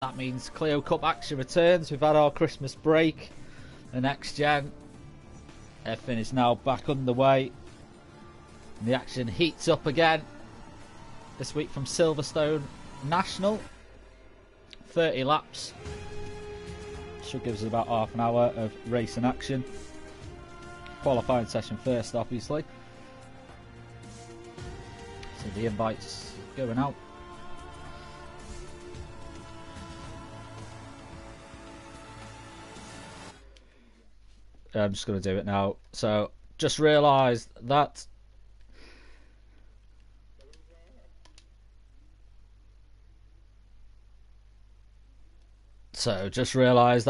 That means Clio Cup action returns. We've had our Christmas break. The NXTGEN. Everything is now back underway. And the action heats up again. This week from Silverstone National. 30 laps. Should give us about half an hour of racing action. Qualifying session first, obviously. So the invite's going out. I'm just going to do it now. So, just realised that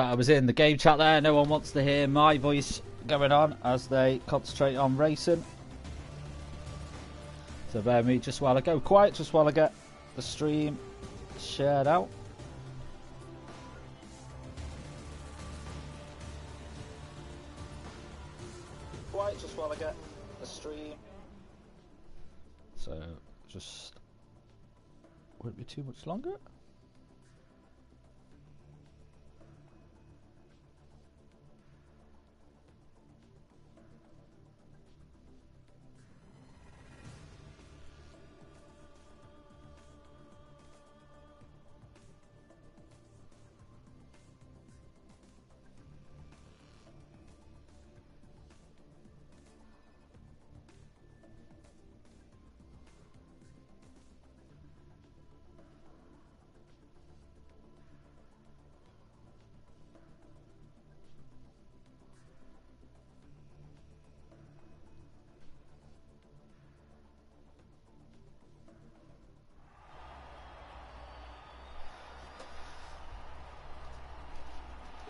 I was in the game chat there. No one wants to hear my voice going on as they concentrate on racing. So bear with me just while I go quiet, just while I get the stream shared out. Just while I get the stream. So just won't be too much longer.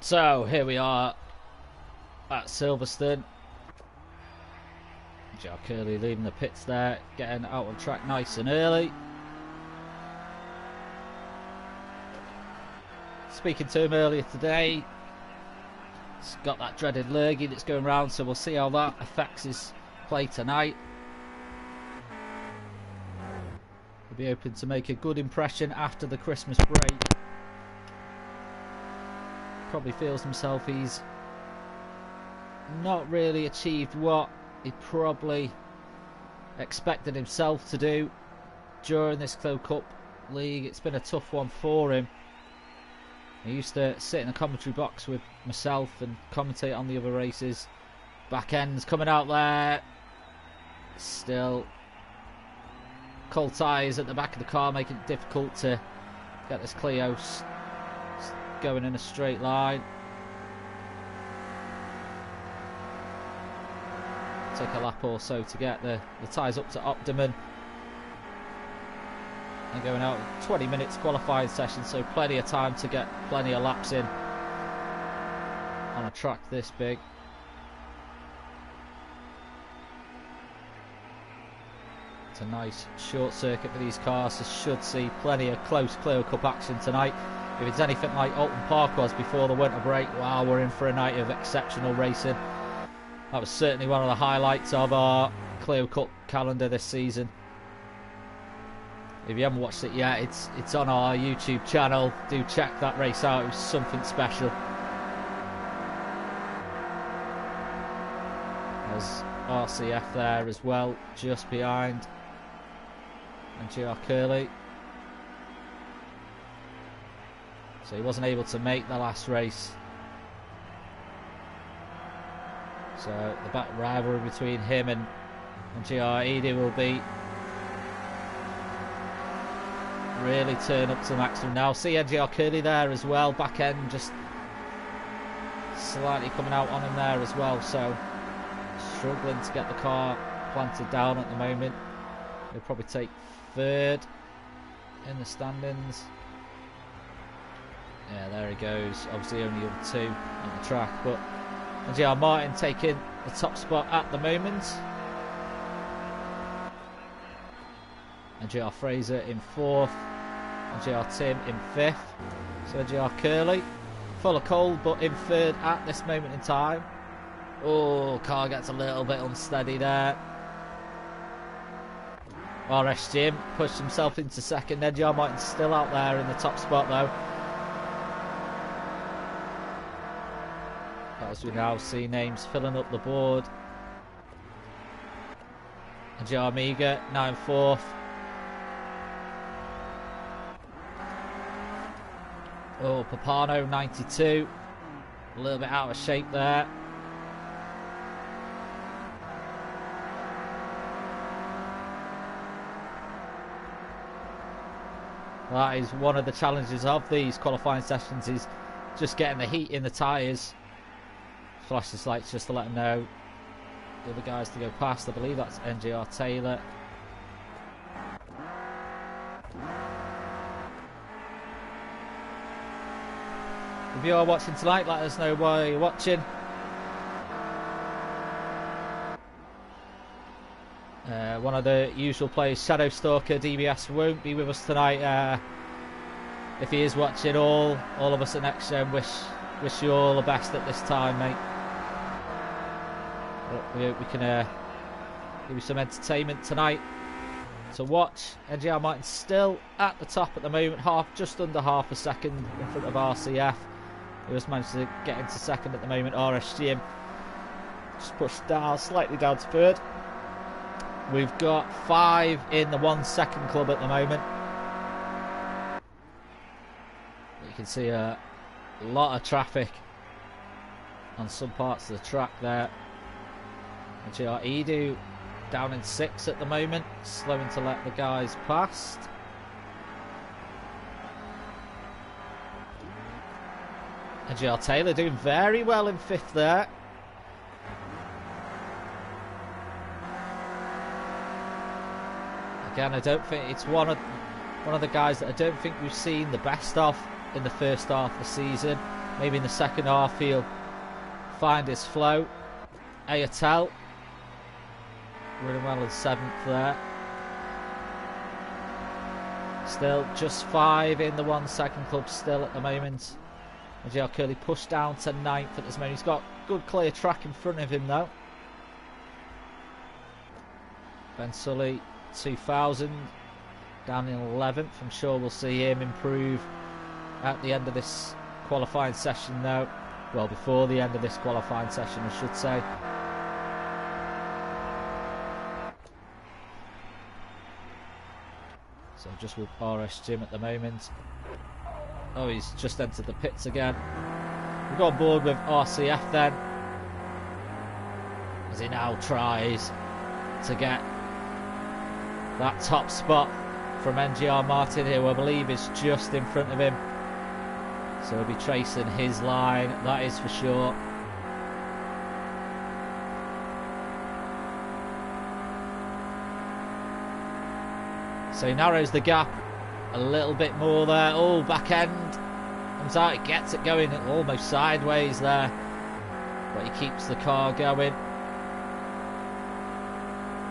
So here we are at Silverstone. Joe Curley leaving the pits there, getting out on track nice and early. Speaking to him earlier today, he's got that dreaded lurgy that's going round, so we'll see how that affects his play tonight. He'll be hoping to make a good impression after the Christmas break. Probably feels himself he's not really achieved what he probably expected himself to do during this Clio Cup league. It's been a tough one for him. He used to sit in the commentary box with myself and commentate on the other races. Back end's coming out there. Still cold tyres at the back of the car, making it difficult to get this Clio going in a straight line. Take a lap or so to get the tyres up to optimum. And going out 20 minutes qualifying session, so plenty of time to get plenty of laps in on a track this big. It's a nice short circuit for these cars, so should see plenty of close Clio Cup action tonight. If it's anything like Alton Park was before the winter break, wow, we're in for a night of exceptional racing. That was certainly one of the highlights of our Clio Cup calendar this season. If you haven't watched it yet, it's on our YouTube channel. Do check that race out, it was something special. There's RCF there as well, just behind. And GR Curley. So he wasn't able to make the last race. So the back rivalry between him and GR Edie will be really turn up to the maximum now. See GR Curley there as well. Back end just slightly coming out on him there as well. So struggling to get the car planted down at the moment. He'll probably take third in the standings. Yeah, there he goes. Obviously only up two on the track, but GR Martin taking the top spot at the moment. And GR Fraser in fourth. And GR Tim in fifth. So GR Curley, full of cold, but in third at this moment in time. Oh, car gets a little bit unsteady there. RS Jim pushed himself into second. NGR Martin's still out there in the top spot though. as we now see names filling up the board. And Jarmiga now in 4th. Oh, Papano 92. A little bit out of shape there. That is one of the challenges of these qualifying sessions, is just getting the heat in the tyres. Flashes lights just to let them know the other guys to go past. I believe that's NGR Taylor. If you are watching tonight, let us know why you're watching. One of the usual players, Shadow Stalker DBS, won't be with us tonight. If he is watching, all of us at NXTGEN wish you all the best at this time, mate. We hope we can give you some entertainment tonight to watch. NGR Martin still at the top at the moment, just under half a second in front of RCF, who has managed to get into second at the moment. RSGM just pushed down, slightly down to 3rd. We've got 5 in the 1 second club at the moment. You can see a lot of traffic on some parts of the track there. NGR Edu down in 6 at the moment, slowing to let the guys past. NGR Taylor doing very well in 5th there. Again, I don't think it's one of the guys that I don't think we've seen the best of in the first half of the season. Maybe in the second half he'll find his flow. Ayatel running well in 7th there. Still just 5 in the 1 second club still at the moment. NGR Curley pushed down to 9th at this moment. He's got good clear track in front of him though. Ben Sully 2000 down in 11th. I'm sure we'll see him improve at the end of this qualifying session though. Well, before the end of this qualifying session, I should say. So just with RS Jim at the moment. Oh, he's just entered the pits again. We've got on board with RCF then, as he now tries to get that top spot from NGR Martin, who I believe is just in front of him. So he'll be tracing his line, that is for sure. So he narrows the gap a little bit more there. Oh, back end comes out, he gets it going almost sideways there, but he keeps the car going.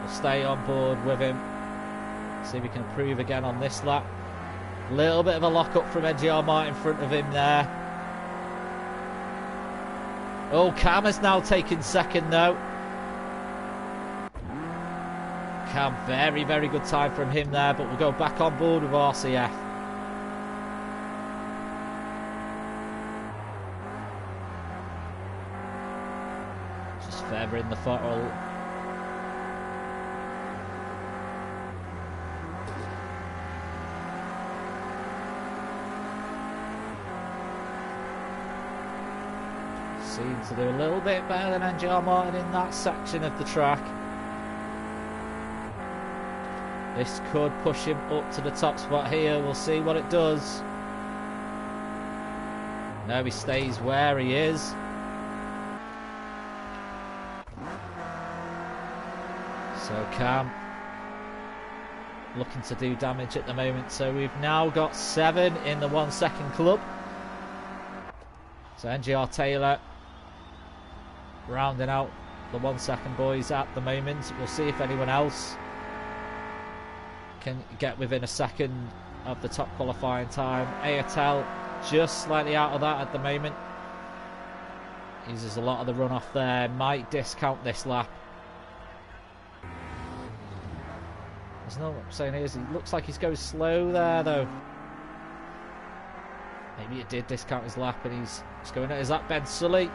We'll stay on board with him, see if we can improve again on this lap. Little bit of a lock up from NGR Martin in front of him there. Oh, Cam has now taken second though. Cam, very, very good time from him there, but we'll go back on board with RCF. Just feathering the throttle. Seems to do a little bit better than NGR Martin in that section of the track. This could push him up to the top spot here. We'll see what it does. No, he stays where he is. So Cam looking to do damage at the moment. So we've now got 7 in the 1 second club. So NGR Taylor rounding out the 1 second boys at the moment. We'll see if anyone else can get within a second of the top qualifying time. Ayatel just slightly out of that at the moment. Uses a lot of the runoff there. Might discount this lap. There's no what I'm saying is he looks like he's going slow there though. Maybe it did discount his lap and he's going. Is that Ben Sully?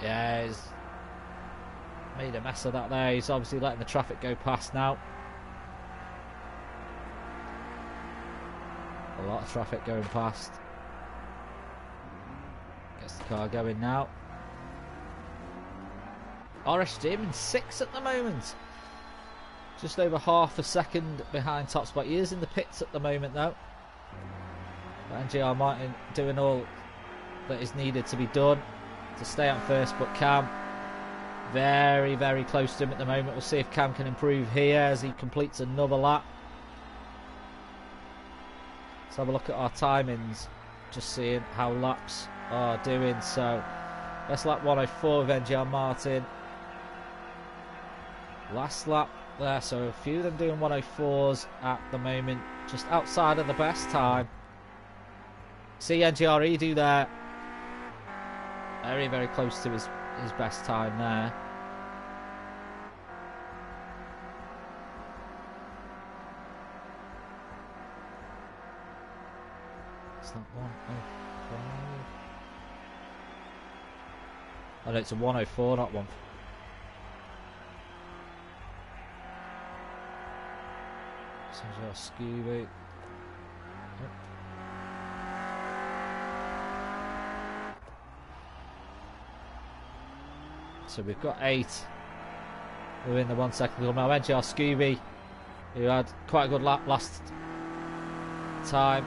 Yeah, he's made a mess of that there. He's obviously letting the traffic go past now. A lot of traffic going past. Gets the car going now. RSG in 6th at the moment. Just over half a second behind top spot. He is in the pits at the moment though. But NGR Martin doing all that is needed to be done to stay on first, but Cam very, very close to him at the moment. We'll see if Cam can improve here as he completes another lap. Let's have a look at our timings, just seeing how laps are doing. So best lap 104 with NGR Martin. Last lap there, so a few of them doing 104s at the moment, just outside of the best time. See NGRE do there. Very, very close to his best time there. It's not 105. Oh no, it's a 104, not 1. Scooby. So we've got 8 within the 1 second club. Now NGR Scooby, who had quite a good lap last time,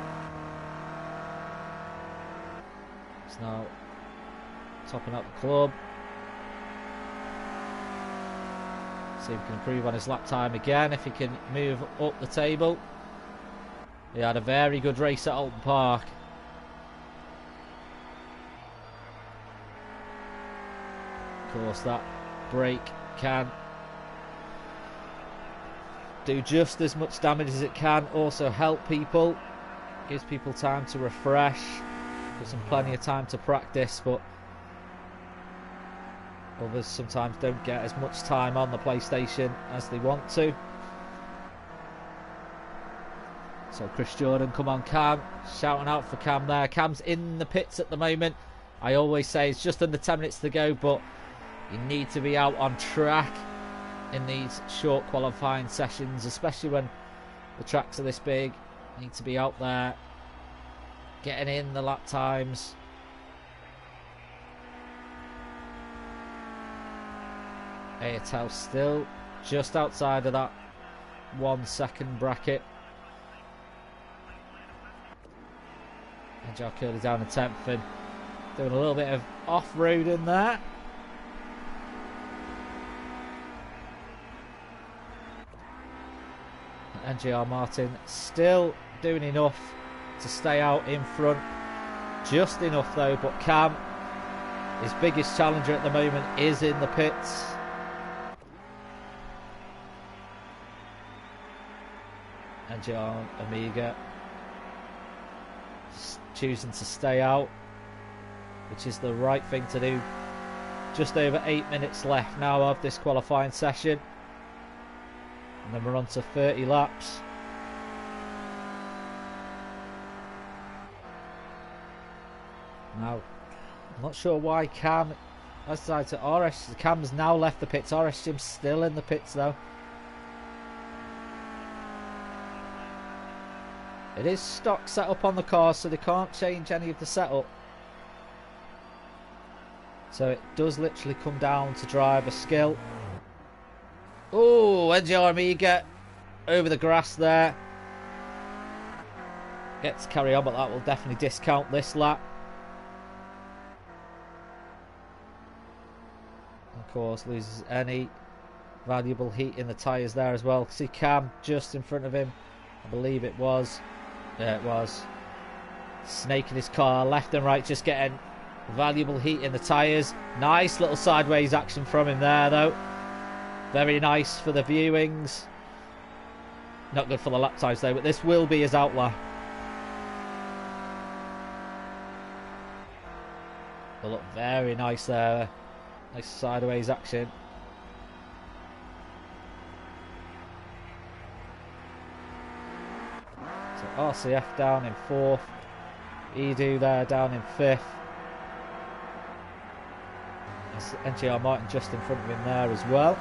is now topping up the club. See if he can improve on his lap time again, if he can move up the table. He had a very good race at Alton Park. Of course, that brake can do just as much damage as it can also help people. Gives people time to refresh, gives them plenty of time to practice, but others sometimes don't get as much time on the PlayStation as they want to. So Chris Jordan, come on Cam, shouting out for Cam there. Cam's in the pits at the moment. I always say it's just under 10 minutes to go, but you need to be out on track in these short qualifying sessions, especially when the tracks are this big. You need to be out there, getting in the lap times. Airtel still just outside of that 1 second bracket. And Joe Curley down to 10th and doing a little bit of off-roading there. NGR Martin still doing enough to stay out in front. Just enough though, but Cam, his biggest challenger at the moment, is in the pits. NGR Amiga choosing to stay out, which is the right thing to do. Just over 8 minutes left now of this qualifying session, and then we're on to 30 laps. Now, I'm not sure why Cam has decided to RS. Cam's now left the pits. RS Jim's still in the pits though. It is stock setup on the car, so they can't change any of the setup. So it does literally come down to driver skill. Oh, NGR Amiga over the grass there. Gets to carry on, but that will definitely discount this lap. Of course, loses any valuable heat in the tyres there as well. See Cam just in front of him. I believe it was. Yeah, it was. Snaking his car left and right, just getting valuable heat in the tyres. Nice little sideways action from him there though. Very nice for the viewings. Not good for the lap times though, but this will be his outlier. But look, very nice there. Nice sideways action. So RCF down in 4th. Edu there down in 5th. NGR Martin just in front of him there as well.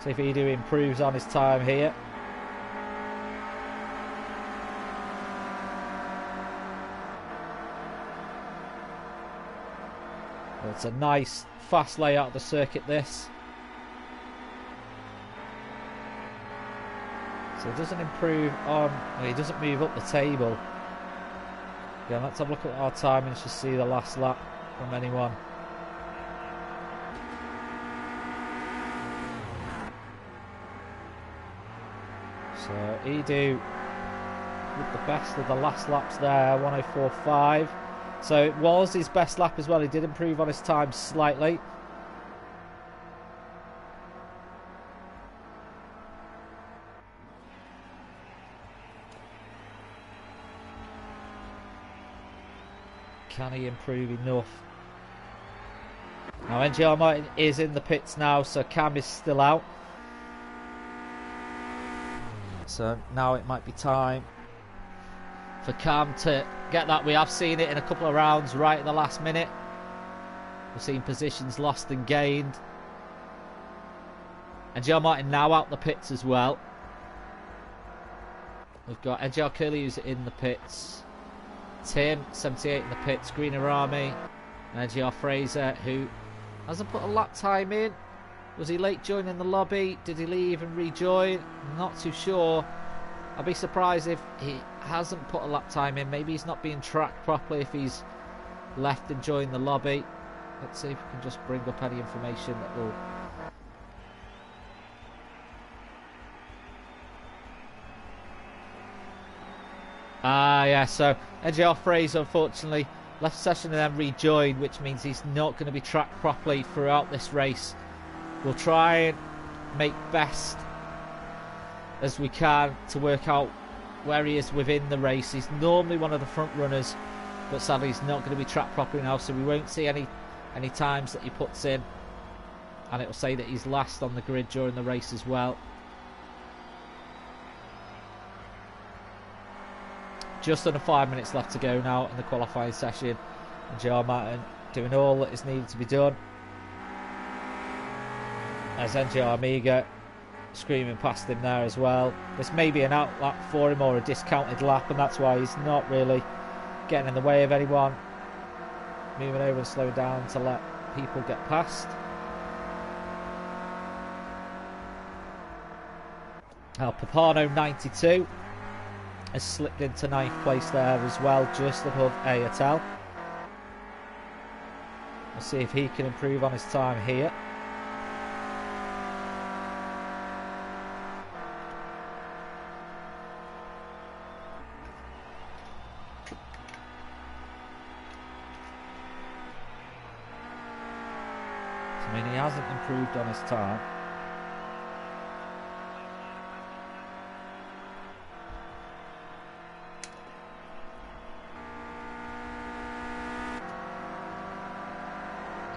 See if Edu improves on his time here. Well, it's a nice fast layout of the circuit, this. So he doesn't improve on, well, he doesn't move up the table. Again, let's have a look at our time and just see the last lap from anyone. So Edu with the best of the last laps there, 104.5. So it was his best lap as well. He did improve on his time slightly. Can he improve enough? Now NGR Martin is in the pits now, so Cam is still out. So now it might be time for Cam to get that. We have seen it in a couple of rounds right at the last minute. We've seen positions lost and gained. NGR Martin now out the pits as well. We've got NGR Curly who's in the pits. Tim, 78 in the pits, Greener Army, and NGR Fraser, who hasn't put a lap time in. Was he late joining the lobby? Did he leave and rejoin? Not too sure. I'd be surprised if he hasn't put a lap time in. Maybe he's not being tracked properly if he's left and joined the lobby. Let's see if we can just bring up any information that will... yeah, so NGR Fraser unfortunately left session and then rejoined, which means he's not going to be tracked properly throughout this race. We'll try and make best as we can to work out where he is within the race. He's normally one of the front runners, but sadly he's not going to be tracked properly now, so we won't see any times that he puts in, and it will say that he's last on the grid during the race as well. Just under 5 minutes left to go now in the qualifying session, and NGR Martin doing all that is needed to be done. As NGR Amiga screaming past him there as well. This may be an out lap for him or a discounted lap, and that's why he's not really getting in the way of anyone. Moving over and slowing down to let people get past. Now Papano 92 has slipped into 9th place there as well, just above Ayatel. We'll see if he can improve on his time here. I mean, he hasn't improved on his time.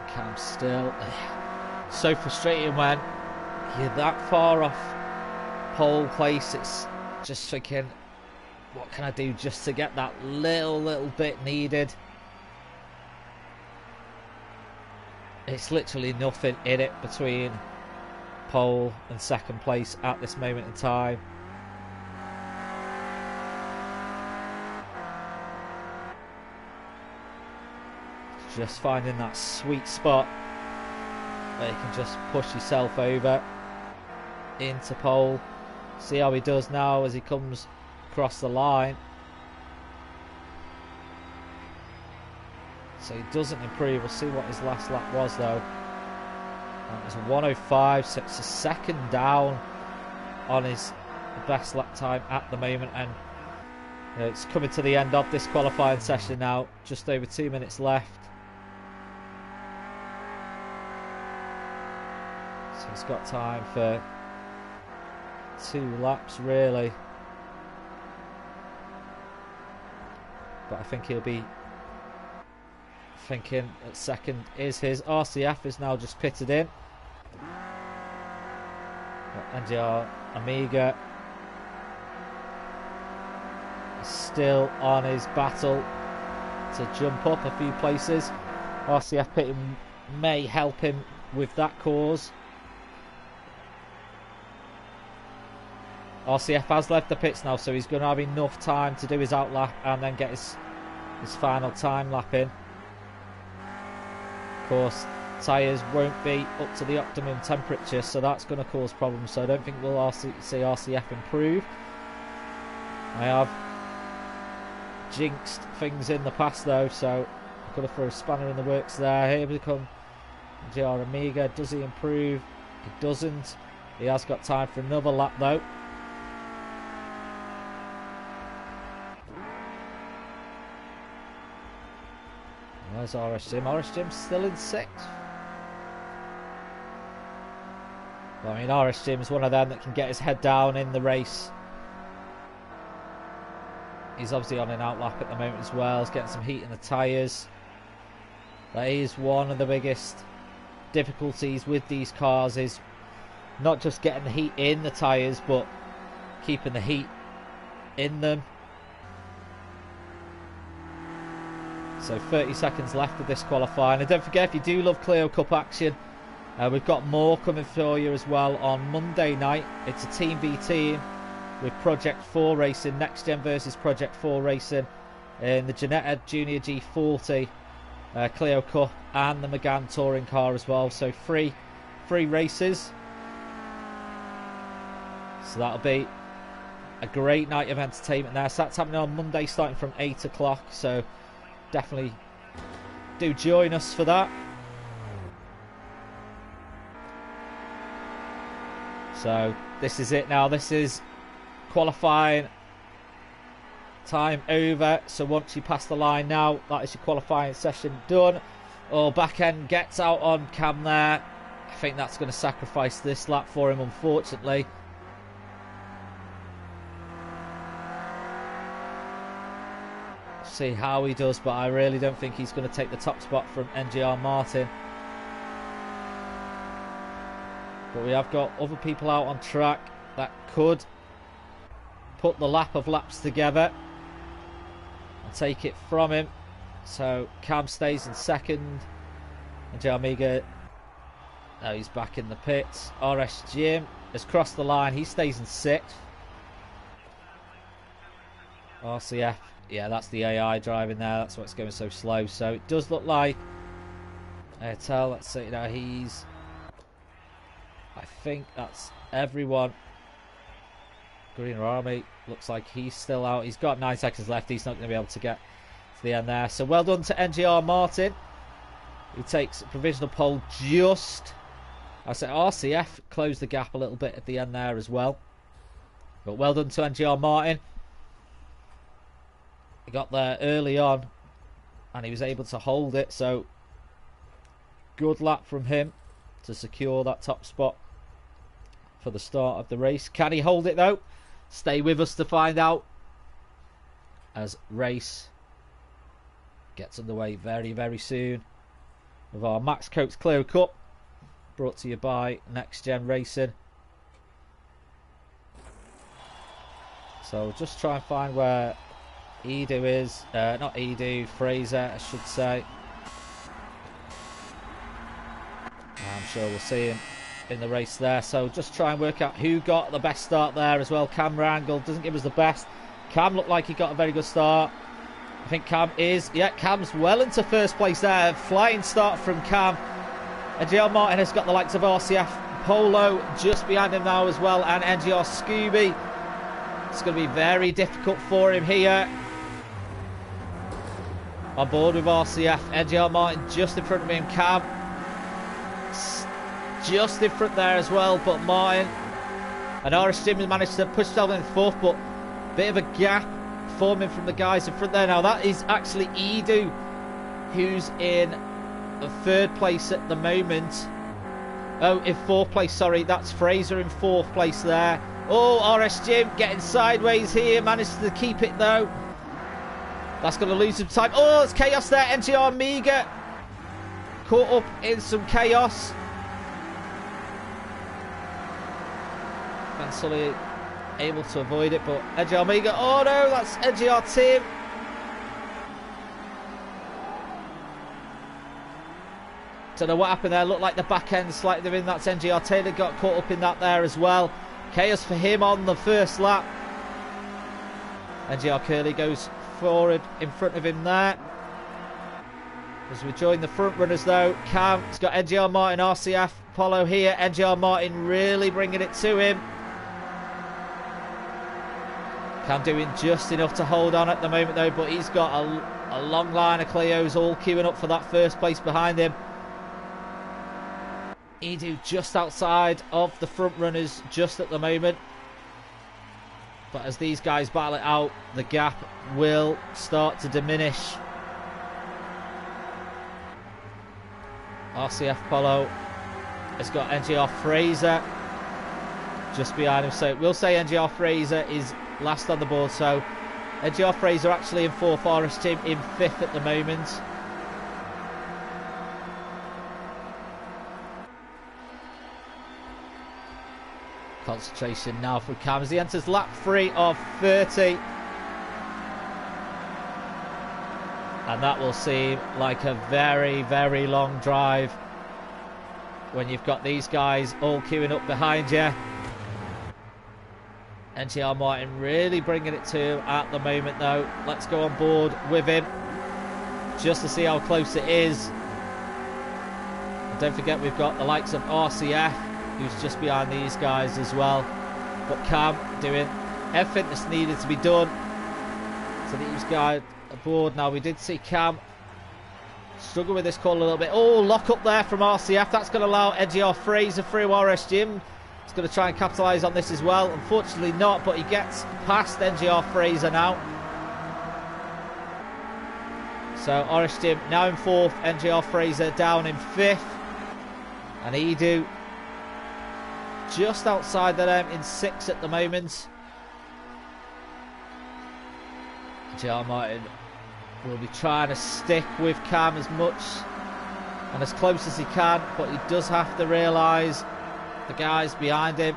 Cam still so frustrating when you're that far off pole place. It's just thinking, what can I do just to get that little bit needed? It's literally nothing in it between pole and second place at this moment in time. Just finding that sweet spot where you can just push yourself over into pole. See how he does now as he comes across the line. So he doesn't improve. We'll see what his last lap was though. That was a 105, so it's a second down on his best lap time at the moment, and you know, it's coming to the end of this qualifying session now. Just over 2 minutes left. So he's got time for 2 laps really. But I think he'll be thinking that second is his. RCF is now just pitted in. NGR Amiga is still on his battle to jump up a few places. RCF pitting may help him with that cause. RCF has left the pits now, so he's going to have enough time to do his outlap and then get his final time lap in. Of course, tyres won't be up to the optimum temperature, so that's going to cause problems. So I don't think we'll see RCF improve. I have jinxed things in the past though, so I've got to throw a spanner in the works there. Here we come, GR Amiga. Does he improve? He doesn't. He has got time for another lap though. Where's RSGEN? RSGEN's still in 6th. Well, I mean, RSGEN's one of them that can get his head down in the race. He's obviously on an outlap at the moment as well. He's getting some heat in the tyres. That is one of the biggest difficulties with these cars, is not just getting the heat in the tyres, but keeping the heat in them. So 30 seconds left of this qualifying. And don't forget, if you do love Clio Cup action, we've got more coming for you as well on Monday night. It's a Team v Team with Project 4 Racing, NXTGEN versus Project 4 Racing in the Ginetta Junior G40 Clio Cup and the Megane Touring car as well. So three races. So that'll be a great night of entertainment there. So that's happening on Monday starting from 8 o'clock. So definitely do join us for that. So this is it now. This is qualifying time over. So once you pass the line now, that is your qualifying session done. Back end gets out on Cam there. I think that's going to sacrifice this lap for him, unfortunately. See how he does, but I really don't think he's going to take the top spot from NGR Martin. But we have got other people out on track that could put the lap of laps together and take it from him. So Cam stays in 2nd. NGR Amiga, now he's back in the pits. RSGEN has crossed the line, he stays in 6th. RCF, yeah, that's the AI driving there. That's why it's going so slow. So it does look like Airtel. Let's see. Now he's. I think that's everyone. Green Army looks like he's still out. He's got 9 seconds left. He's not going to be able to get to the end there. So well done to NGR Martin. He takes a provisional pole just. I said RCF closed the gap a little bit at the end there as well. But well done to NGR Martin. He got there early on and he was able to hold it, so good lap from him to secure that top spot for the start of the race. Can he hold it though? Stay with us to find out as race gets underway very, very soon with our Max Coates Clio Cup, brought to you by NXTGEN Racing. So just try and find where Edu is, not Edu, Fraser I should say. I'm sure we'll see him in the race there. So just try and work out who got the best start there as well. Cam Wrangle doesn't give us the best. Cam looked like he got a very good start. I think Cam is, yeah, Cam's well into 1st place there. Flying start from Cam. And NGR Martin has got the likes of RCF Polo just behind him now as well, and NGR Scooby. It's going to be very difficult for him here. On board with RCF, NGR Martin just in front of him. Cam just in front there as well, but Martin and RSGEN managed to push down in 4th, but bit of a gap forming from the guys in front there. Now that is actually Edu who's in 3rd place at the moment. Oh, in 4th place, sorry, that's Fraser in 4th place there. Oh, RSGEN getting sideways here, managed to keep it though. That's going to lose some time. Oh, it's chaos there. NGR Amiga caught up in some chaos. And Sully able to avoid it, but NGR Amiga. Oh no, that's NGR Team. Don't know what happened there. Looked like the back end slightly in. That's NGR Taylor got caught up in that there as well. Chaos for him on the first lap. NGR Curly goes forward in front of him there. As we join the front runners though, Cam's got NGR Martin, RCF, Polo here. NGR Martin really bringing it to him. Cam doing just enough to hold on at the moment though, but he's got a long line of Clios all queuing up for that first place behind him. Edu just outside of the front runners just at the moment. But as these guys battle it out, the gap will start to diminish. RCF Polo has got NGR Fraser just behind him. So we'll say NGR Fraser is last on the board. So NGR Fraser actually in 4th, RSGEN in 5th at the moment. Concentration now for Cam as he enters lap 3 of 30. And that will seem like a very, very long drive when you've got these guys all queuing up behind you. NGR Martin really bringing it to him at the moment though. Let's go on board with him just to see how close it is. And don't forget we've got the likes of RCF who's just behind these guys as well. But Cam doing everything that's needed to be done to these guys aboard. Now we did see Cam struggle with this call a little bit. Oh, lock up there from RCF. That's going to allow NGR Fraser through. RSGEN is going to try and capitalise on this as well. Unfortunately not, but he gets past NGR Fraser now. So RSGEN now in 4th, NGR Fraser down in 5th. And Edu just outside them in 6th at the moment. NGR Martin will be trying to stick with Cam as much and as close as he can, but he does have to realise the guys behind him,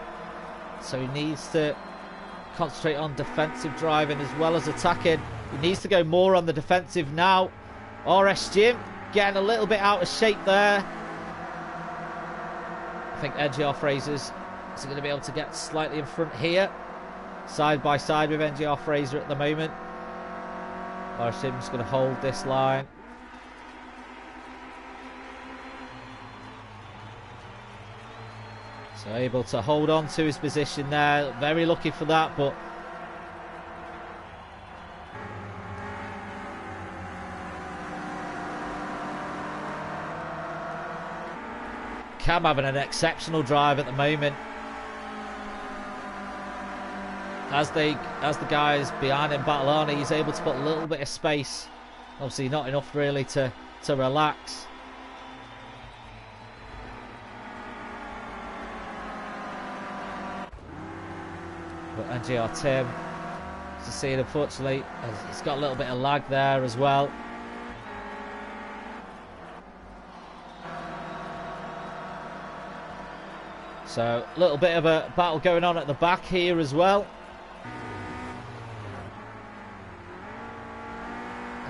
so he needs to concentrate on defensive driving as well as attacking. He needs to go more on the defensive now. RSGEN getting a little bit out of shape there. I think NGR Fraser's is going to be able to get slightly in front here, side by side with NGR Fraser at the moment. RSGEN's going to hold this line. So able to hold on to his position there. Very lucky for that, but Cam having an exceptional drive at the moment. As the guys behind him battle on, he's able to put a little bit of space. Obviously not enough really to relax. But NGR Tim, to see it unfortunately, he's got a little bit of lag there as well. So a little bit of a battle going on at the back here as well.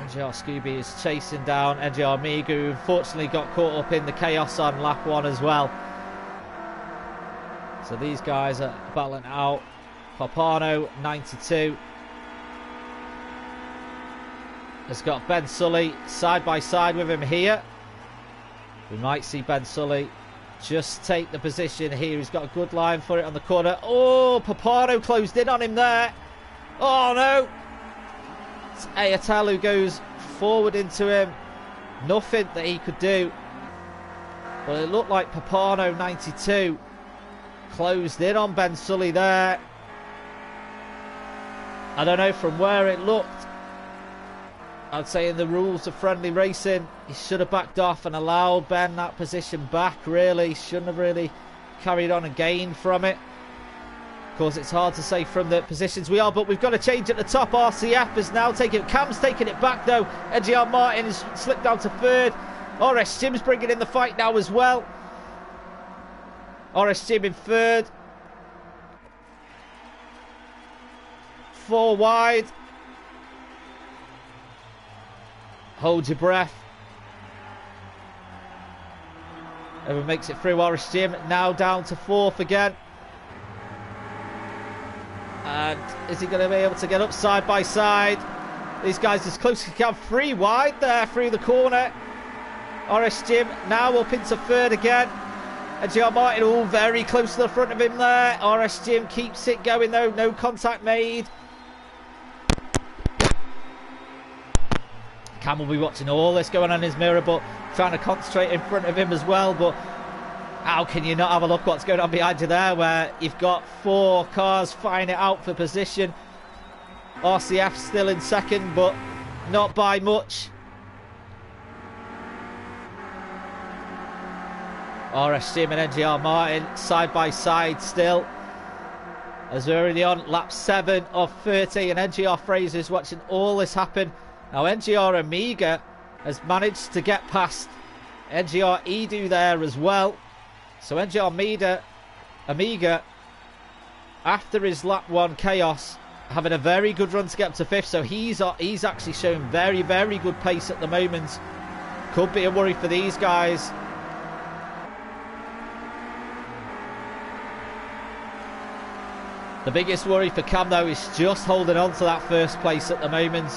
NGR Scooby is chasing down NGR Migu, who unfortunately got caught up in the chaos on lap 1 as well. So these guys are battling out. Papano 92 has got Ben Sully side by side with him here. We might see Ben Sully just take the position here. He's got a good line for it on the corner. Oh, Papano closed in on him there. Oh no, it's Ayatal who goes forward into him. Nothing that he could do. But it looked like Papano 92 closed in on Ben Sully there. I don't know, from where it looked, I'd say in the rules of friendly racing, he should have backed off and allowed Ben that position back, really. Shouldn't have really carried on and gained from it. Of course, it's hard to say from the positions we are, but we've got to change at the top. RCF is now taking it. Cam's taking it back, though. NGR Martin has slipped down to 3rd. RSGEN's bringing in the fight now as well. RSGEN in 3rd. 4 wide. Hold your breath. Whoever makes it through. NXTGEN now down to 4th again. And is he going to be able to get up side by side? These guys as close as he can. 3 wide there through the corner. NXTGEN now up into 3rd again. NGR Martin all very close to the front of him there. NXTGEN keeps it going though. No contact made. Cam will be watching all this going on in his mirror, but trying to concentrate in front of him as well. But how can you not have a look what's going on behind you there, where you've got 4 cars fighting it out for position. RCF still in 2nd, but not by much. NXTGEN and NGR Martin side by side still, as we're already on lap 7 of 30, and NGR Fraser's watching all this happen. Now NGR Amiga has managed to get past NGR Edu there as well. So NGR Amiga, after his lap 1 chaos, having a very good run to get up to 5th. So he's actually showing very, very good pace at the moment. Could be a worry for these guys. The biggest worry for Cam though is just holding on to that 1st place at the moment.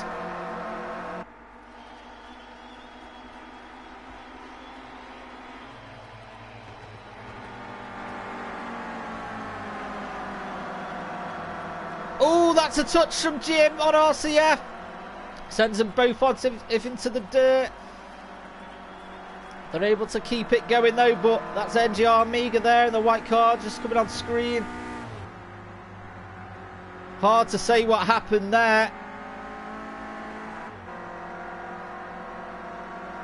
Oh, that's a touch from Jim on RCF. Sends them both on into the dirt. They're able to keep it going though, but that's NGR Amiga there in the white car just coming on screen. Hard to say what happened there.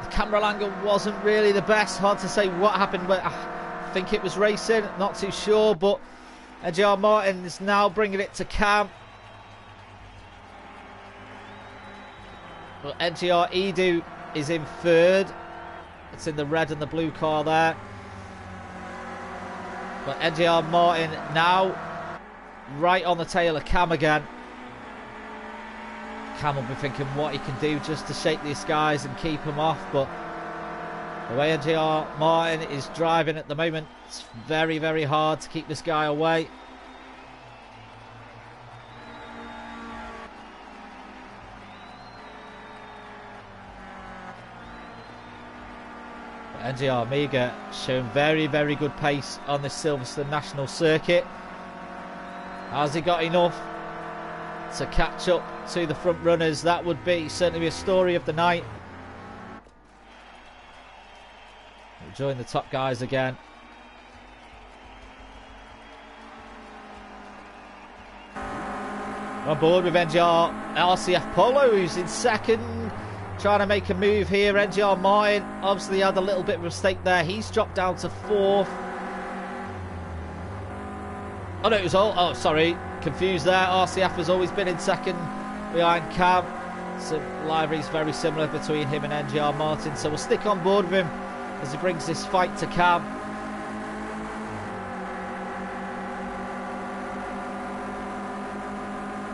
The camera angle wasn't really the best. Hard to say what happened, but I think it was racing. Not too sure, but NGR Martin is now bringing it to Cam. But NGR Edu is in 3rd. It's in the red and the blue car there. But NGR Martin now right on the tail of Cam again. Cam will be thinking what he can do just to shake these guys and keep them off, but the way NGR Martin is driving at the moment, it's very, very hard to keep this guy away. But NGR Amiga showing very, very good pace on this Silverstone National Circuit. Has he got enough to catch up to the front runners? That would certainly be a story of the night. We'll join the top guys again. On board with RCF Polo, who's in 2nd, trying to make a move here. NGR Martin obviously had a little bit of a mistake there. He's dropped down to 4th. Oh no, it was all. Oh, sorry, confused there. RCF has always been in 2nd behind Cam. So livery's very similar between him and NGR Martin. So we'll stick on board with him as he brings this fight to Cam.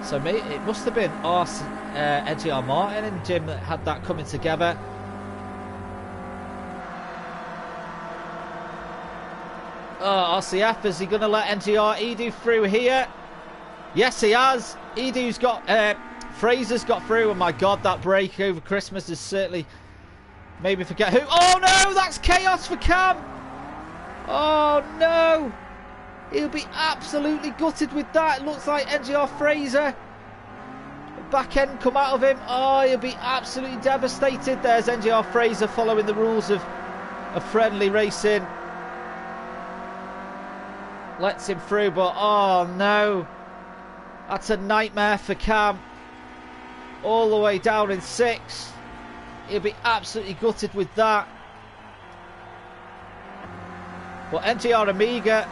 So it must have been NGR Martin and Jim that had that coming together. Oh, RCF, is he going to let NGR Edu through here? Yes, he has. Edu's got, Fraser's got through. Oh my God, that break over Christmas is certainly made me forget who. Oh no, that's chaos for Cam. Oh no. He'll be absolutely gutted with that. It looks like NGR Fraser. Back end come out of him. Oh, he'll be absolutely devastated. There's NGR Fraser following the rules of friendly racing. Lets him through, but oh no. That's a nightmare for Cam. All the way down in 6th. He'll be absolutely gutted with that. But NGR Amiga,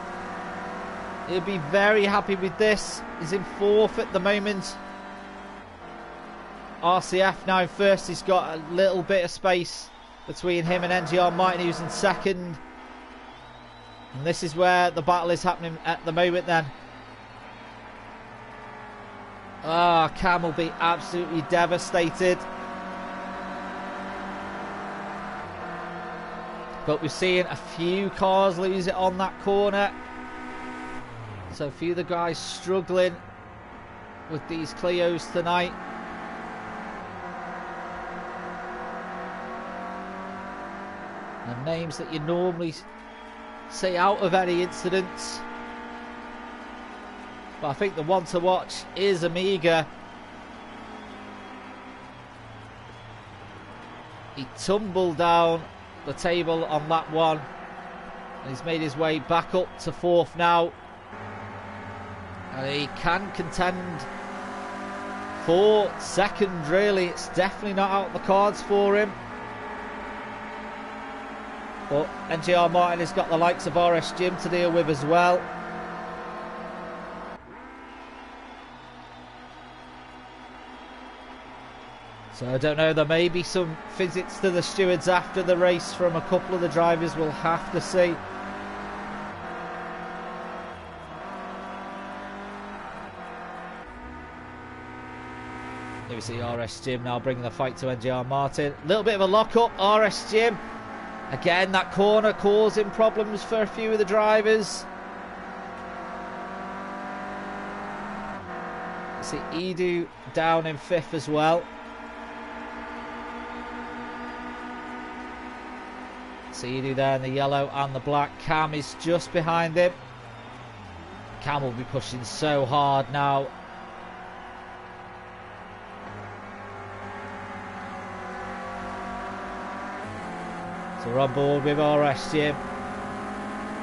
he'll be very happy with this. He's in 4th at the moment. RCF now in 1st. He's got a little bit of space between him and NGR Martin, who's in 2nd. And this is where the battle is happening at the moment then. Ah, Cam will be absolutely devastated. But we're seeing a few cars lose it on that corner. So a few of the guys struggling with these Clios tonight. And names that you normally see out of any incidents. But I think the one to watch is Amiga. He tumbled down the table on lap 1. And he's made his way back up to 4th now. And he can contend for 2nd, really. It's definitely not out of the cards for him. But NGR Martin has got the likes of RSGEN to deal with as well. So I don't know, there may be some visits to the stewards after the race from a couple of the drivers. We'll have to see. Here we see RSGEN now bringing the fight to NGR Martin. A little bit of a lock-up, RSGEN. Again, that corner causing problems for a few of the drivers. You see Edu down in 5th as well. See Edu there in the yellow and the black. Cam is just behind him. Cam will be pushing so hard now. So we're on board with RSGEN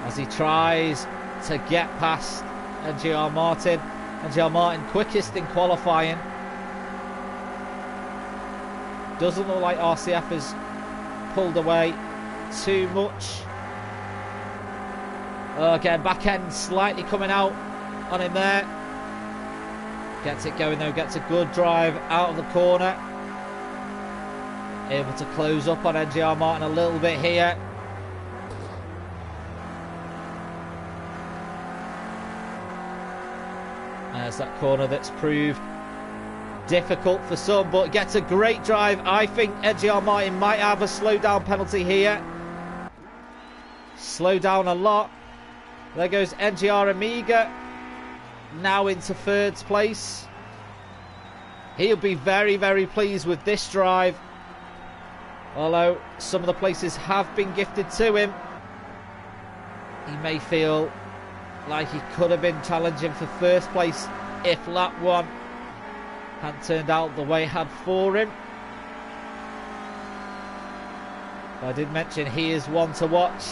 as he tries to get past NGR Martin. NGR Martin quickest in qualifying. Doesn't look like RCF has pulled away too much. Again, back end slightly coming out on him there. Gets it going though, gets a good drive out of the corner. Able to close up on NGR Martin a little bit here. There's that corner that's proved difficult for some, but gets a great drive. I think NGR Martin might have a slow down penalty here. Slow down a lot. There goes NGR Amiga, now into 3rd place. He'll be very, very pleased with this drive. Although some of the places have been gifted to him, he may feel like he could have been challenging for 1st place if lap 1 hadn't turned out the way it had for him. But I did mention he is one to watch.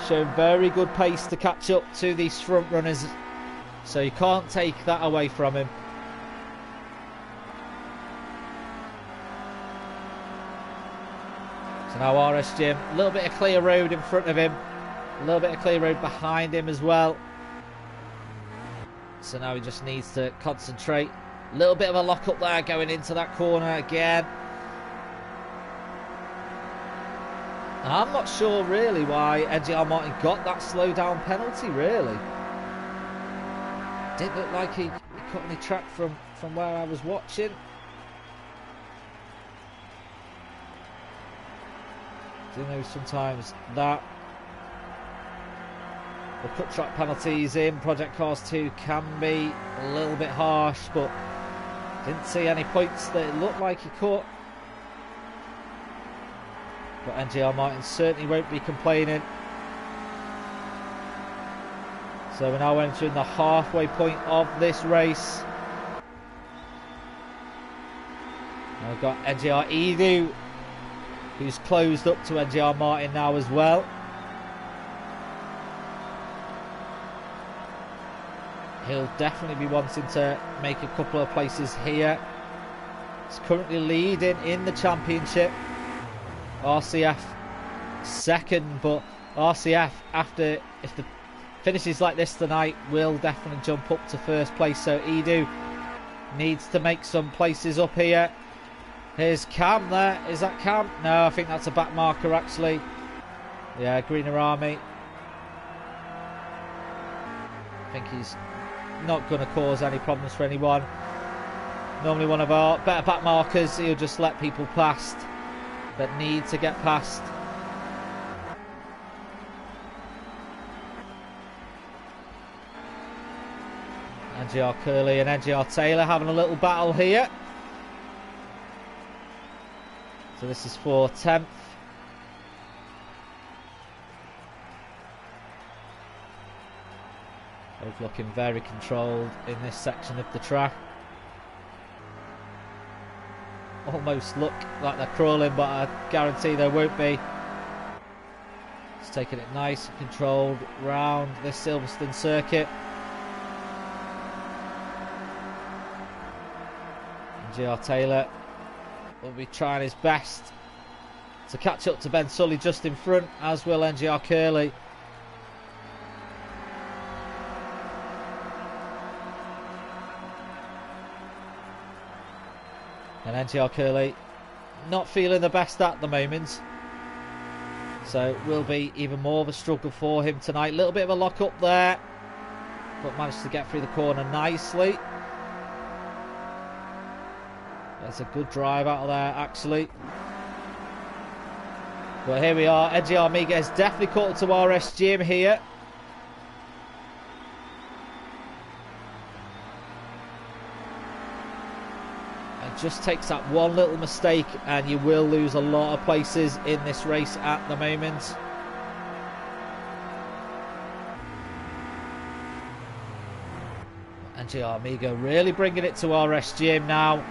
Showing very good pace to catch up to these front runners. So you can't take that away from him. So now RSGEN, a little bit of clear road in front of him, a little bit of clear road behind him as well. So now he just needs to concentrate. A little bit of a lock up there going into that corner again. And I'm not sure really why NGR Martin got that slow down penalty, really. Didn't look like he cut any track from where I was watching. Do you know sometimes that the cut track penalties in Project Cars 2 can be a little bit harsh, but didn't see any points that it looked like he caught. But NGR Martin certainly won't be complaining. So we're now entering the halfway point of this race. Now we've got NGR Edu, who's closed up to NGR Martin now as well. He'll definitely be wanting to make a couple of places here. He's currently leading in the championship. RCF 2nd, but RCF, if the finishes like this tonight, will definitely jump up to 1st place. So Edu needs to make some places up here. Here's Cam there. Is that Cam? No, I think that's a back marker actually. Yeah, Greener Army. I think he's not going to cause any problems for anyone. Normally one of our better back markers. He'll just let people past that need to get past. NGR Curley and NGR Taylor having a little battle here. So this is for 10th. Both looking very controlled in this section of the track. Almost look like they're crawling, but I guarantee they won't be. Just taking it nice and controlled round this Silverstone circuit. NGR Taylor will be trying his best to catch up to Ben Sully just in front, as will NGR Curley. And NGR Curley not feeling the best at the moment, so it will be even more of a struggle for him tonight. Little bit of a lock up there, but managed to get through the corner nicely. That's a good drive out of there actually. But here we are, NGR Amiga has definitely caught to NXTGEN here. Just takes that one little mistake and you will lose a lot of places in this race at the moment. NGR Amiga really bringing it to NXTGEN now.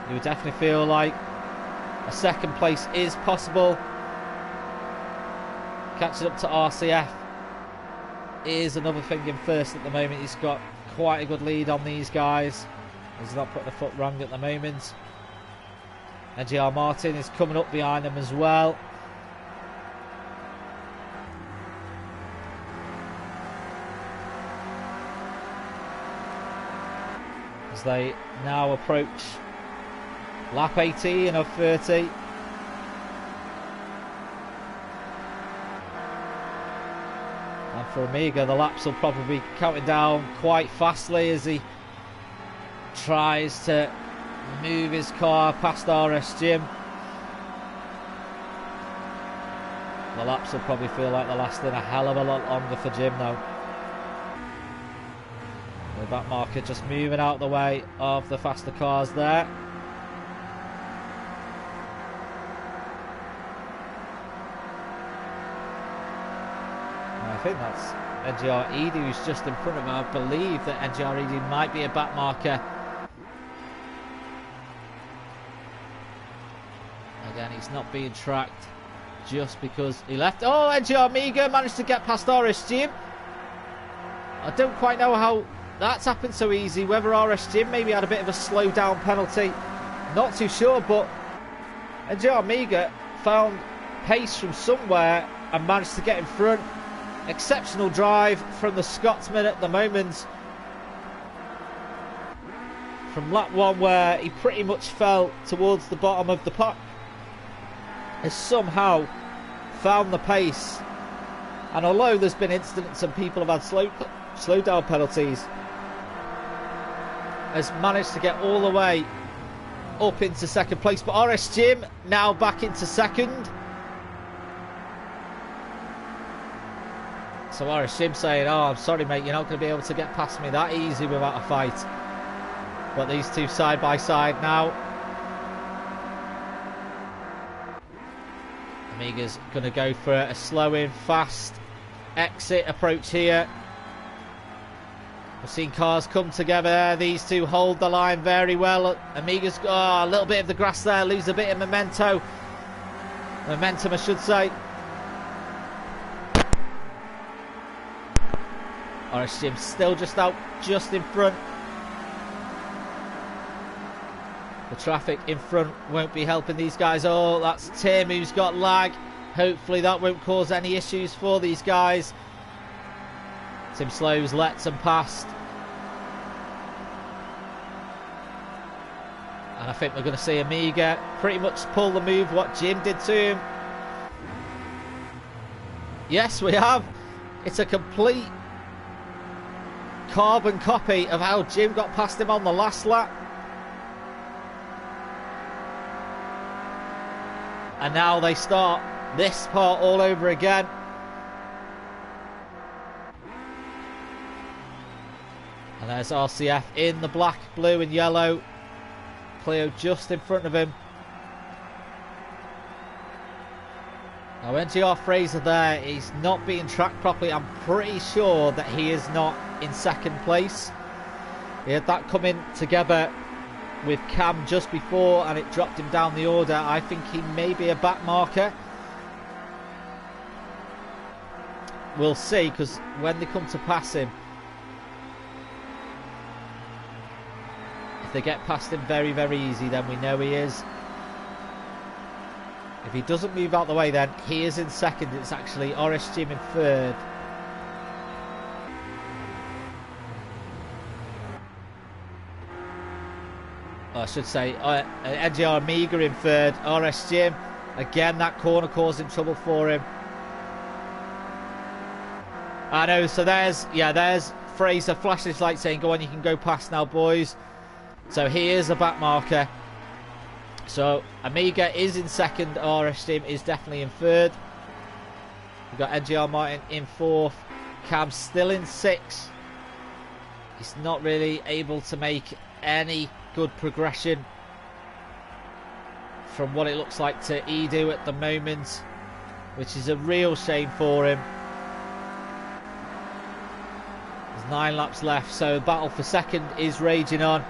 You would definitely feel like a second place is possible. Catching up to RCF is another thing in first at the moment. He's got quite a good lead on these guys. He's not putting a foot wrong at the moment. NGR Martin is coming up behind them as well. As they now approach lap 18 of 30. And for Amiga, the laps will probably be counting down quite fastly as he tries to move his car past NXTGEN. The laps will probably feel like they're lasting a hell of a lot longer for Jim though. The back marker just moving out the way of the faster cars there. I think that's NGR Edie who's just in front of him. I believe that NGR Edie might be a back marker. Again, he's not being tracked just because he left. Oh, NGR Amiga managed to get past NXTGEN. I don't quite know how that's happened so easy. Whether NXTGEN maybe had a bit of a slow down penalty, not too sure, but NGR Amiga found pace from somewhere and managed to get in front. Exceptional drive from the Scotsman at the moment. From lap 1 where he pretty much fell towards the bottom of the pack, has somehow found the pace. And although there's been incidents and people have had slow down penalties, has managed to get all the way up into second place. But NXTGEN now back into second. So NXTGEN saying, oh, I'm sorry mate, you're not going to be able to get past me that easy without a fight. But these two side by side now. Amiga's going to go for a slow in, fast exit approach here. We've seen cars come together. These two hold the line very well. Amiga's got a little bit of the grass there, lose a bit of momentum I should say. NXTGEN still just out, just in front. The traffic in front won't be helping these guys. Oh, that's Tim who's got lag. Hopefully that won't cause any issues for these guys. Tim Slows lets them past. And I think we're going to see Amiga pretty much pull the move what Jim did to him. Yes, we have. It's a complete carbon copy of how Jim got past him on the last lap. And now they start this part all over again. And there's RCF in the black, blue and yellow. Clio just in front of him. Now NGR Fraser there, he's not being tracked properly. I'm pretty sure that he is not in second place. He had that coming together with Cam just before and it dropped him down the order. I think he may be a back marker. We'll see, because when they come to pass him, if they get past him very, very easy, then we know he is. If he doesn't move out the way, then he is in second. It's actually RSGM in third. I should say NGR Amiga in third. RSGM, again, that corner causing trouble for him. I know, so there's Fraser flashing his light saying, go on, you can go past now, boys. So he is a back marker. So Amiga is in second, RSGM is definitely in third. We've got NGR Martin in fourth. Cam still in sixth. He's not really able to make any good progression from what it looks like to Edu at the moment, which is a real shame for him. There's 9 laps left, so the battle for second is raging on.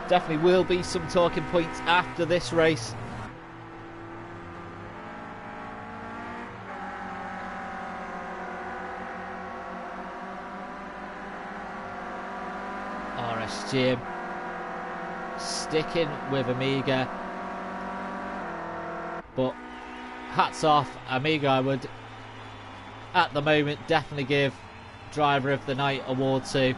Definitely will be some talking points after this race. RSGM sticking with Amiga, but hats off, Amiga I would at the moment definitely give Driver of the Night award to.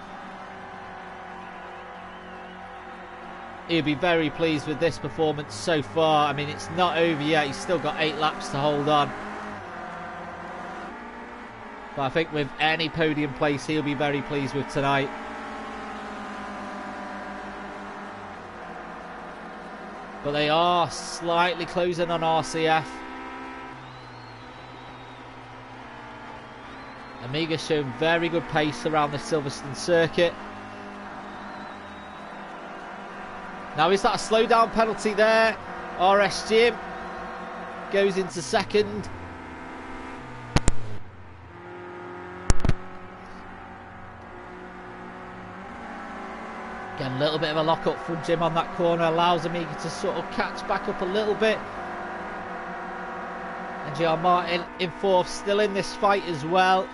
He'll be very pleased with this performance so far. I mean, it's not over yet. He's still got 8 laps to hold on. But I think with any podium place, he'll be very pleased with tonight. But they are slightly closing on RCF. Amiga's shown very good pace around the Silverstone circuit. Now, is that a slowdown penalty there? RSGM goes into second. Again, a little bit of a lock-up from Jim on that corner. Allows Amiga to sort of catch back up a little bit. And NGR Martin in fourth, still in this fight as well.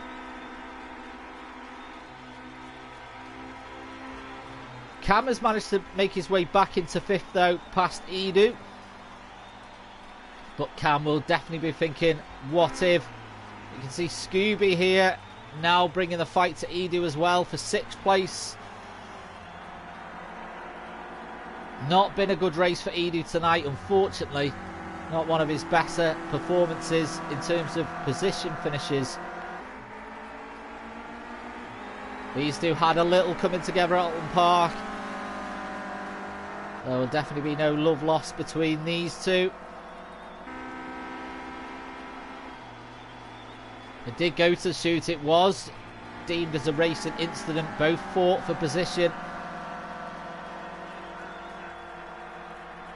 Cam has managed to make his way back into fifth though, past Edu. But Cam will definitely be thinking, what if? You can see Scooby here now bringing the fight to Edu as well for 6th place. Not been a good race for Edu tonight, unfortunately. Not one of his better performances in terms of position finishes. These two had a little coming together at Alton Park. There will definitely be no love lost between these two. It did go to the shoot. It was deemed as a racing incident. Both fought for position.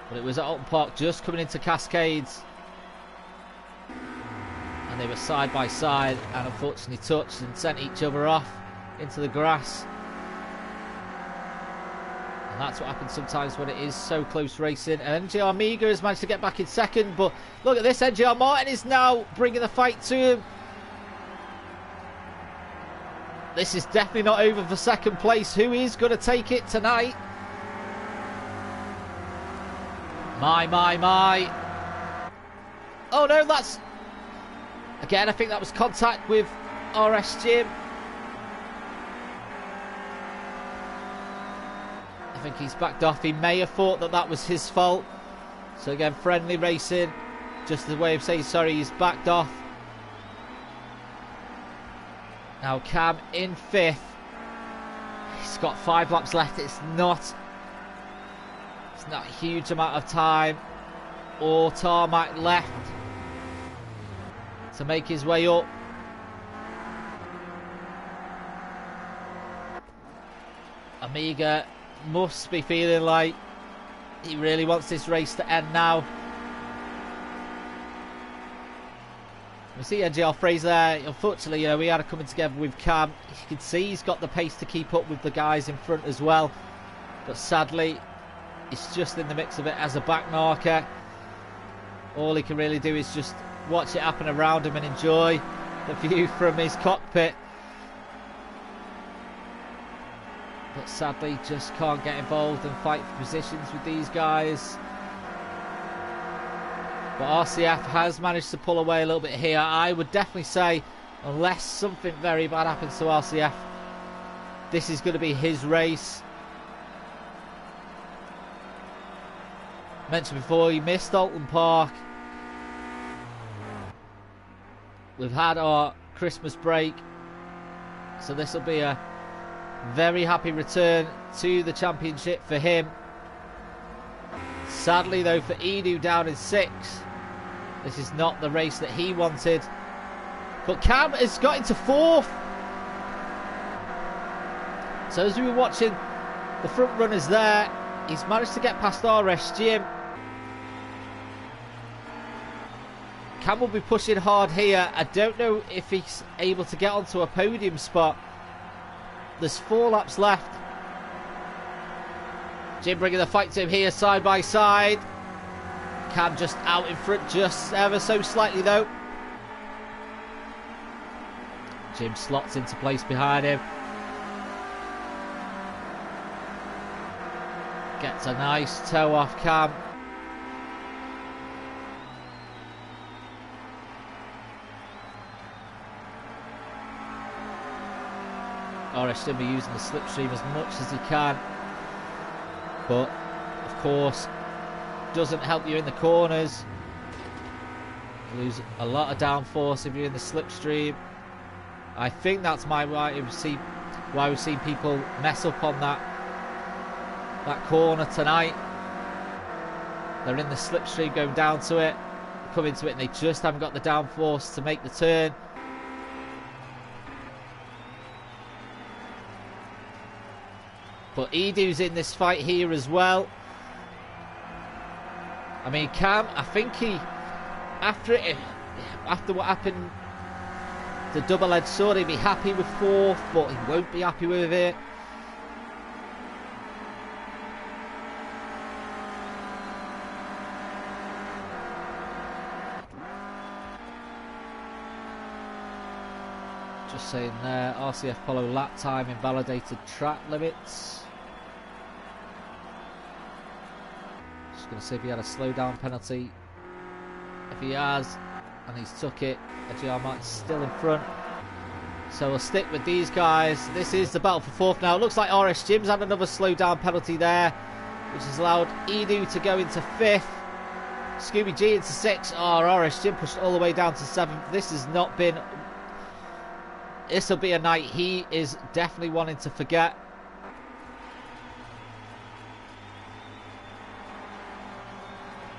But it was at Alton Park, just coming into Cascades. And they were side by side and unfortunately touched and sent each other off into the grass. And that's what happens sometimes when it is so close racing. And NGR Amiga has managed to get back in second. But look at this, NGR Martin is now bringing the fight to him. This is definitely not over for second place. Who is going to take it tonight? My. Oh no, that's... Again, I think that was contact with RSGM. I think he's backed off. He may have thought that that was his fault. So again, friendly racing. Just a way of saying sorry, he's backed off. Now Cam in 5th. He's He's got 5 laps left. It's not a huge amount of time. Or tarmac left to make his way up. Amiga must be feeling like he really wants this race to end now. We see NGR Fraser there. Unfortunately, you know, we had a coming together with Cam. You can see he's got the pace to keep up with the guys in front as well. But sadly, he's just in the mix of it as a back marker. All he can really do is just watch it happen around him and enjoy the view from his cockpit. But sadly, just can't get involved and fight for positions with these guys. But RCF has managed to pull away a little bit here. I would definitely say, unless something very bad happens to RCF, this is going to be his race. Mentioned before, he missed Alton Park. We've had our Christmas break, so this will be a very happy return to the championship for him. Sadly though, for Edu down in 6th, this is not the race that he wanted. But Cam has got into 4th. So as we were watching the front runners there, he's managed to get past NXTGEN. Cam will be pushing hard here. I don't know if he's able to get onto a podium spot. There's 4 laps left. Jim bringing the fight to him here, side by side. Cam just out in front, just ever so slightly though. Jim slots into place behind him. Gets a nice toe off Cam. Orish will be using the slipstream as much as he can, but of course doesn't help you in the corners. You lose a lot of downforce if you're in the slipstream. I think that's why we've seen people mess up on that corner tonight. They're in the slipstream going down to it, come into it, and they just haven't got the downforce to make the turn. But Edu's in this fight here as well. I mean, Cam, I think he, after what happened, the double-edged sword, he'd be happy with 4th, but he won't be happy with it. Just saying there, RCF Polo lap time invalidated track limits. Just going to see if he had a slowdown penalty. If he has, and he's took it, NGR Martin's still in front. So we'll stick with these guys. This is the battle for 4th now. It looks like NXTGEN's had another slowdown penalty there, which has allowed Edu to go into 5th. Scooby G into 6th. Oh, NXTGEN pushed all the way down to 7th. This has not been... This will be a night he is definitely wanting to forget.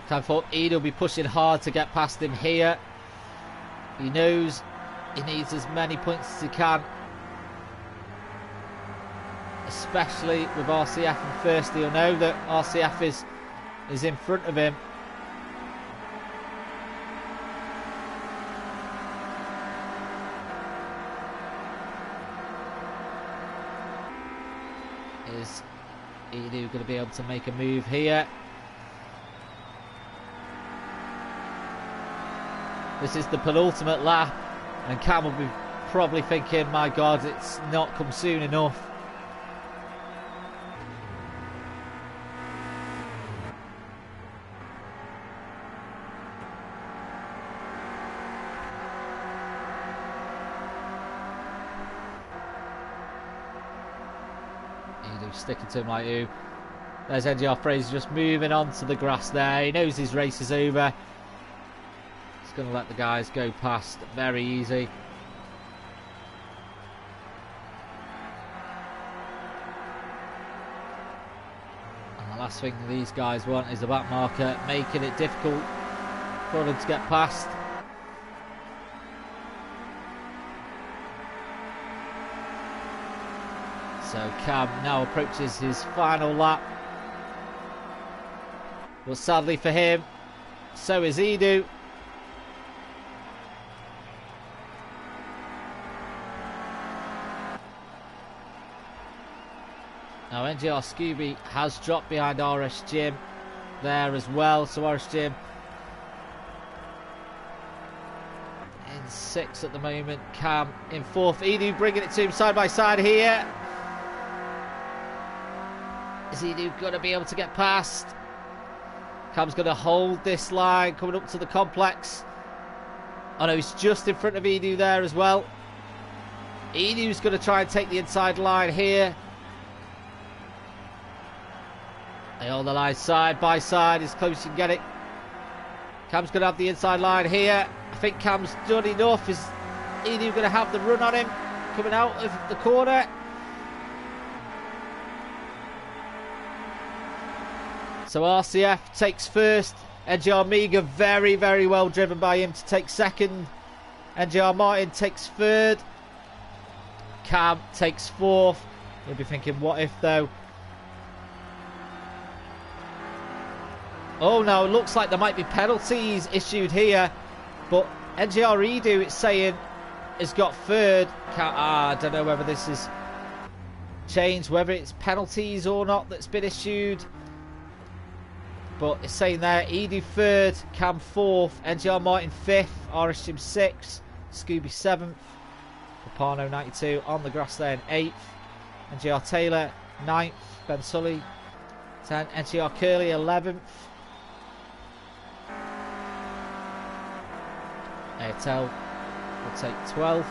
Time for Edu will be pushing hard to get past him here. He knows he needs as many points as he can, especially with RCF in first. He'll know that RCF is in front of him. Is Edu going to be able to make a move here? This is the penultimate lap, and Cam will be probably thinking, my God, it's not come soon enough. Edu sticking to him like you. There's NGR Fraser just moving on to the grass there. He knows his race is over. Going to let the guys go past very easy. Last thing these guys want is the back marker, making it difficult for them to get past. So Cam now approaches his final lap. Well, sadly for him, so is Edu. Now NGR Scooby has dropped behind RSGEN there as well. So RSGEN in 6th at the moment. Cam in 4th. Edu bringing it to him side by side here. Is Edu going to be able to get past? Cam's going to hold this line coming up to the complex. Oh no, he's just in front of Edu there as well. Edu's going to try and take the inside line here. They hold the line side by side as close as you can get it. Cam's going to have the inside line here. I think Cam's done enough. Is Edu going to have the run on him coming out of the corner? So RCF takes first. NGR Mega very, very well driven by him to take second. NGR Martin takes third. Cam takes 4th. You'll be thinking, what if though? Oh no, it looks like there might be penalties issued here. But NGR Edu, it's saying, has got 3rd. I don't know whether this is changed, whether it's penalties or not that's been issued. But it's saying there, Edu 3rd, Cam 4th, NGR Martin 5th, RSGEN 6th, Scooby 7th, Papano 92 on the grass there in 8th, NGR Taylor 9th, Ben Sully 10th, NGR Curley 11th, Airtel will take 12th,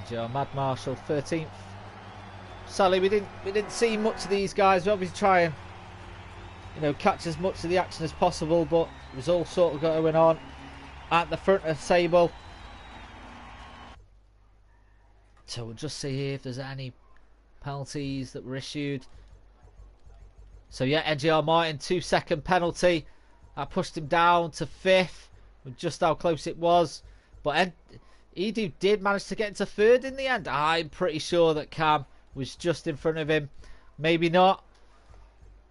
NGR Mad Marshall 13th. Sadly, we didn't see much of these guys. We obviously try and, you know, catch as much of the action as possible, but it was all sort of going on at the front of the table. So we'll just see here if there's any penalties that were issued. So yeah, NGR Martin 2-second penalty. That pushed him down to 5th. Just how close it was. But Edu did manage to get into 3rd in the end. I'm pretty sure that Cam was just in front of him. Maybe not.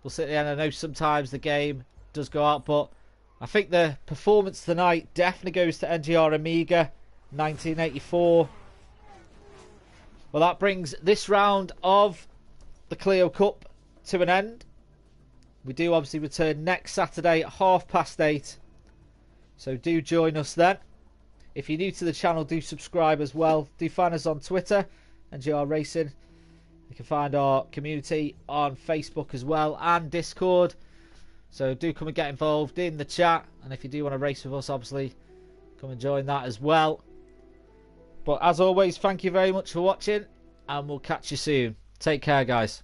We'll sit there, and I know sometimes the game does go out, but I think the performance tonight definitely goes to NGR Amiga 1984. Well, that brings this round of the Clio Cup to an end. We do obviously return next Saturday at 8:30. So do join us then. If you're new to the channel, do subscribe as well. Do find us on Twitter, NGR Racing. You can find our community on Facebook as well and Discord. So do come and get involved in the chat. And if you do want to race with us, obviously, come and join that as well. But as always, thank you very much for watching. And we'll catch you soon. Take care, guys.